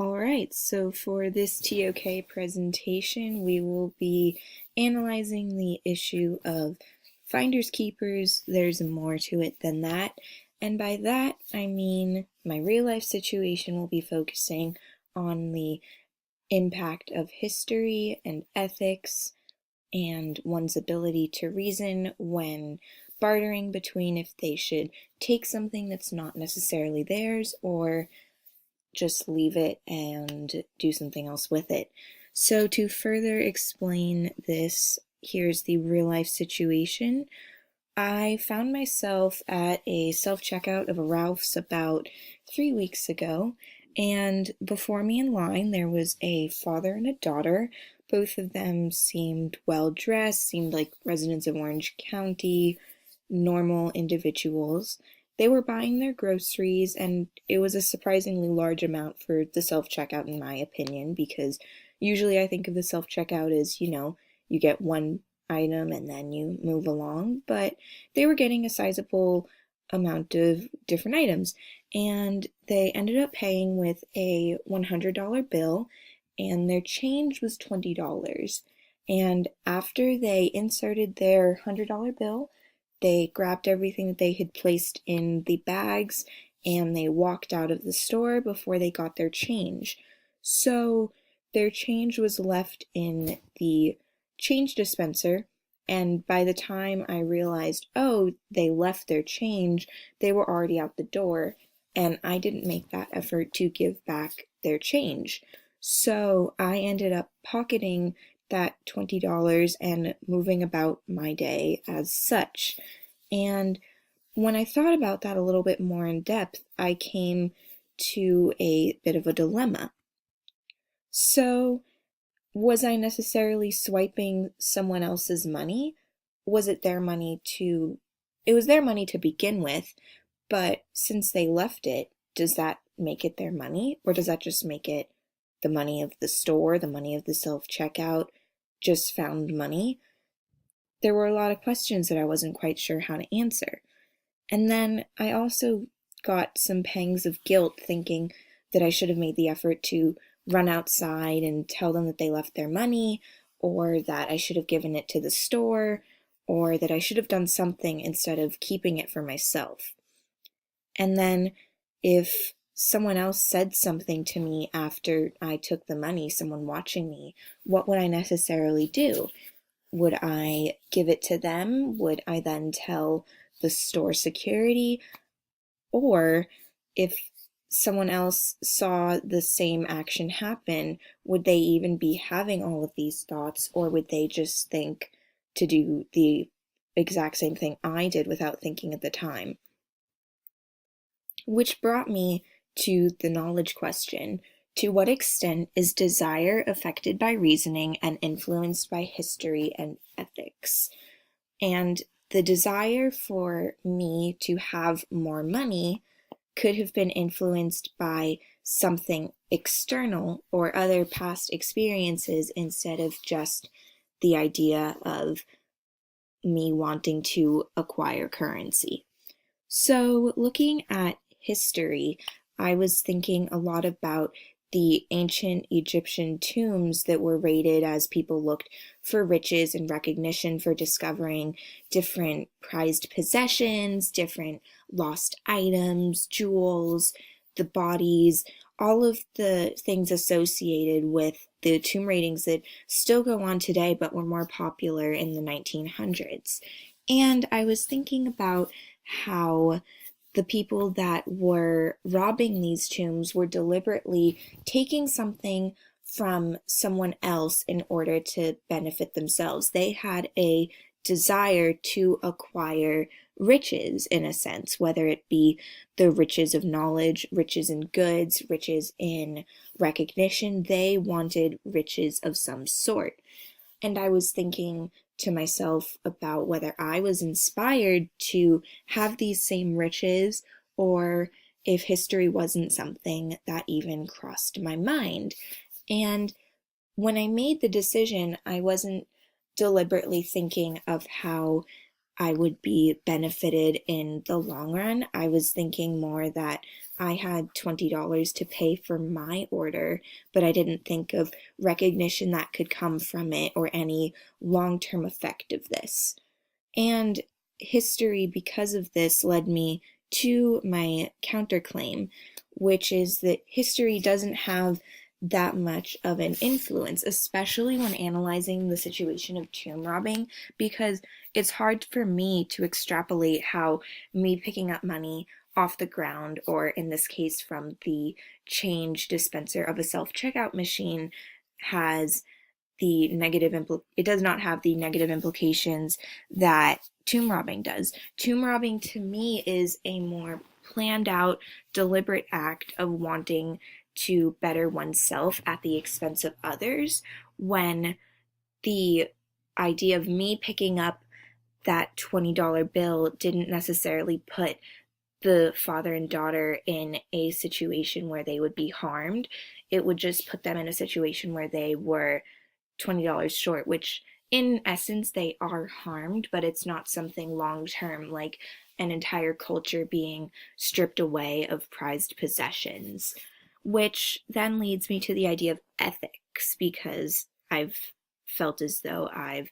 Alright, so for this TOK presentation, we will be analyzing the issue of finders keepers. There's more to it than that. And by that, I mean my real life situation will be focusing on the impact of history and ethics and one's ability to reason when bartering between if they should take something that's not necessarily theirs or just leave it and do something else with it. So to further explain this, here's the real life situation. I found myself at a self-checkout of a Ralph's about 3 weeks ago, and before me in line there was a father and a daughter. Both of them seemed well dressed, seemed like residents of Orange County, normal individuals. They were buying their groceries, and it was a surprisingly large amount for the self-checkout in my opinion, because usually I think of the self-checkout as, you get one item and then you move along, but they were getting a sizable amount of different items, and they ended up paying with a $100 bill, and their change was $20. And after they inserted their $100 bill, they grabbed everything that they had placed in the bags and they walked out of the store before they got their change. So their change was left in the change dispenser, and by the time I realized, oh, they left their change, they were already out the door, and I didn't make that effort to give back their change. So I ended up pocketing that $20 and moving about my day as such. And when I thought about that a little bit more in depth, I came to a bit of a dilemma. So, was I necessarily swiping someone else's money? Was it their money to, it was their money to begin with, but since they left it, does that make it their money? Or does that just make it the money of the store, the money of the self-checkout, just found money? There were a lot of questions that I wasn't quite sure how to answer. And then I also got some pangs of guilt thinking that I should have made the effort to run outside and tell them that they left their money, or that I should have given it to the store, or that I should have done something instead of keeping it for myself. And then if someone else said something to me after I took the money, someone watching me, what would I necessarily do? Would I give it to them? Would I then tell the store security? Or if someone else saw the same action happen, would they even be having all of these thoughts, or would they just think to do the exact same thing I did without thinking at the time? Which brought me to the knowledge question. To what extent is desire affected by reasoning and influenced by history and ethics? And the desire for me to have more money could have been influenced by something external or other past experiences instead of just the idea of me wanting to acquire currency. So looking at history, I was thinking a lot about the ancient Egyptian tombs that were raided as people looked for riches and recognition for discovering different prized possessions, different lost items, jewels, the bodies, all of the things associated with the tomb raidings that still go on today but were more popular in the 1900s. And I was thinking about how the people that were robbing these tombs were deliberately taking something from someone else in order to benefit themselves. They had a desire to acquire riches, in a sense, whether it be the riches of knowledge, riches in goods, riches in recognition. They wanted riches of some sort. And I was thinking to myself about whether I was inspired to have these same riches, or if history wasn't something that even crossed my mind. And when I made the decision, I wasn't deliberately thinking of how I would be benefited in the long run. I was thinking more that I had $20 to pay for my order, but I didn't think of recognition that could come from it or any long-term effect of this. And history, because of this, led me to my counterclaim, which is that history doesn't have that much of an influence, especially when analyzing the situation of tomb robbing, because it's hard for me to extrapolate how me picking up money off the ground, or in this case from the change dispenser of a self-checkout machine, has it does not have the negative implications that tomb robbing does. Tomb robbing to me is a more planned out, deliberate act of wanting to better oneself at the expense of others, when the idea of me picking up that $20 bill didn't necessarily put the father and daughter in a situation where they would be harmed. It would just put them in a situation where they were $20 short, which in essence they are harmed, but it's not something long term like an entire culture being stripped away of prized possessions. Which then leads me to the idea of ethics, because I've felt as though I've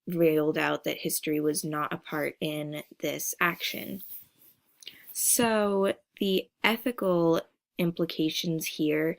railed out that history was not a part in this action. So the ethical implications here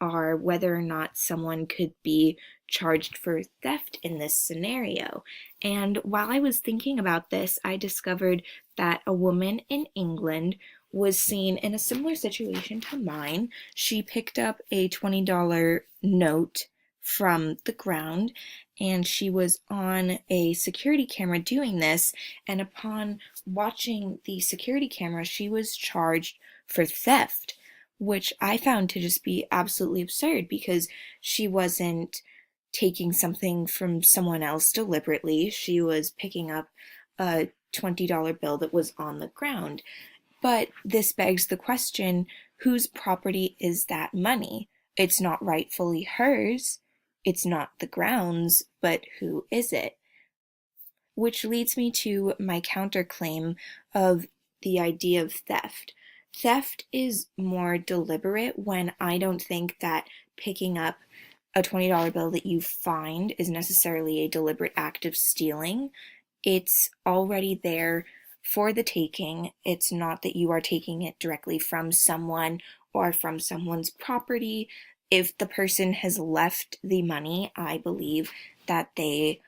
are whether or not someone could be charged for theft in this scenario. And while I was thinking about this, I discovered that a woman in England was seen in a similar situation to mine. She picked up a $20 note from the ground, and she was on a security camera doing this, and upon watching the security camera, she was charged for theft, which I found to just be absolutely absurd, because she wasn't taking something from someone else deliberately. She was picking up a $20 bill that was on the ground. But this begs the question, whose property is that money? It's not rightfully hers. It's not the ground's, but who is it? Which leads me to my counterclaim of the idea of theft. Theft is more deliberate when I don't think that picking up a $20 bill that you find is necessarily a deliberate act of stealing. It's already there for the taking. It's not that you are taking it directly from someone or from someone's property. If the person has left the money, I believe that they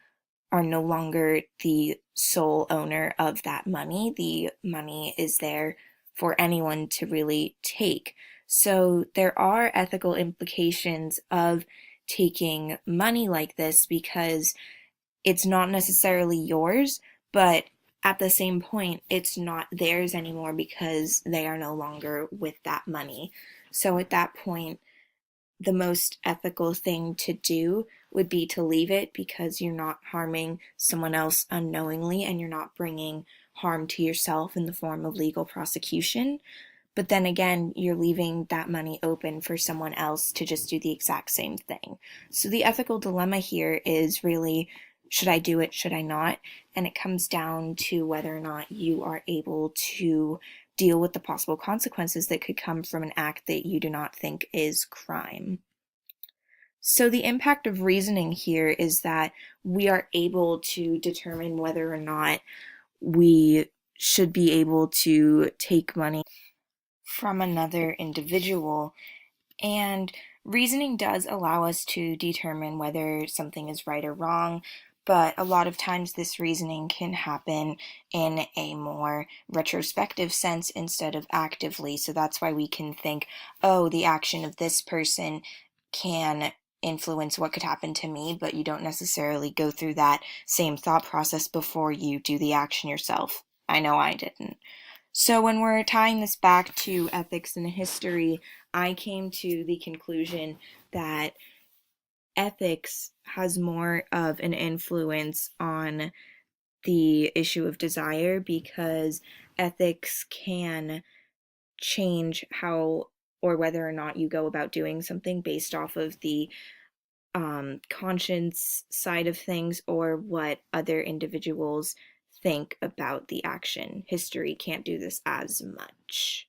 are no longer the sole owner of that money. The money is there for anyone to really take. So there are ethical implications of taking money like this, because it's not necessarily yours, but at the same point, it's not theirs anymore because they are no longer with that money. So at that point, the most ethical thing to do would be to leave it, because you're not harming someone else unknowingly and you're not bringing harm to yourself in the form of legal prosecution. But then again, you're leaving that money open for someone else to just do the exact same thing. So the ethical dilemma here is really, should I do it, should I not? And it comes down to whether or not you are able to deal with the possible consequences that could come from an act that you do not think is crime. So the impact of reasoning here is that we are able to determine whether or not we should be able to take money from another individual. And reasoning does allow us to determine whether something is right or wrong, but a lot of times this reasoning can happen in a more retrospective sense instead of actively. So that's why we can think, oh, the action of this person can influence what could happen to me, but you don't necessarily go through that same thought process before you do the action yourself. I know I didn't. So when we're tying this back to ethics and history, I came to the conclusion that ethics has more of an influence on the issue of desire, because ethics can change how or whether or not you go about doing something based off of the conscience side of things or what other individuals think about the action. History can't do this as much.